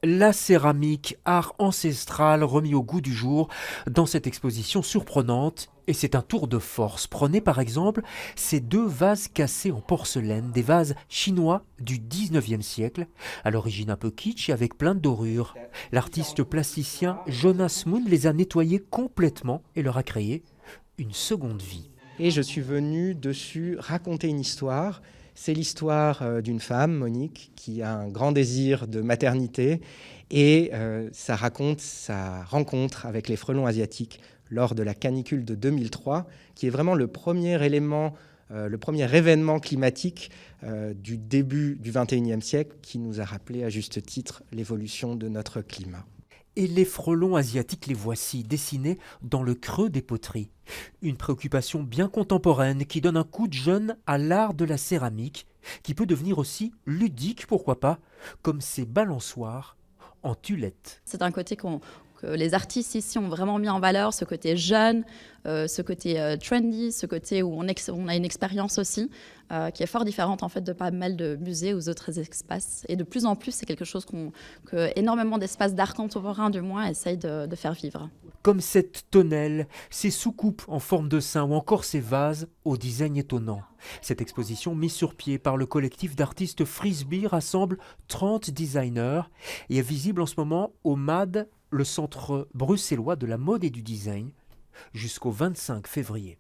La céramique, art ancestral remis au goût du jour dans cette exposition surprenante. Et c'est un tour de force. Prenez par exemple ces deux vases cassés en porcelaine, des vases chinois du 19e siècle, à l'origine un peu kitsch et avec plein de dorures. L'artiste plasticien Jonas Moon les a nettoyés complètement et leur a créé une seconde vie. Et je suis venu dessus raconter une histoire. C'est l'histoire d'une femme, Monique, qui a un grand désir de maternité et ça raconte sa rencontre avec les frelons asiatiques lors de la canicule de 2003, qui est vraiment le premier élément, le premier événement climatique du début du XXIe siècle qui nous a rappelé à juste titre l'évolution de notre climat. Et les frelons asiatiques, les voici, dessinés dans le creux des poteries. Une préoccupation bien contemporaine qui donne un coup de jeune à l'art de la céramique, qui peut devenir aussi ludique, pourquoi pas, comme ces balançoires en tulette. C'est un côté que les artistes ici ont vraiment mis en valeur, ce côté jeune, ce côté trendy, ce côté où on a une expérience aussi qui est fort différente en fait de pas mal de musées ou d'autres espaces. Et de plus en plus, c'est quelque chose que énormément d'espaces d'art contemporain du moins essayent de faire vivre. Comme cette tonnelle, ces soucoupes en forme de sein ou encore ces vases au design étonnant. Cette exposition mise sur pied par le collectif d'artistes Frisbee rassemble 30 designers et est visible en ce moment au MAD, le centre bruxellois de la mode et du design, jusqu'au 25 février.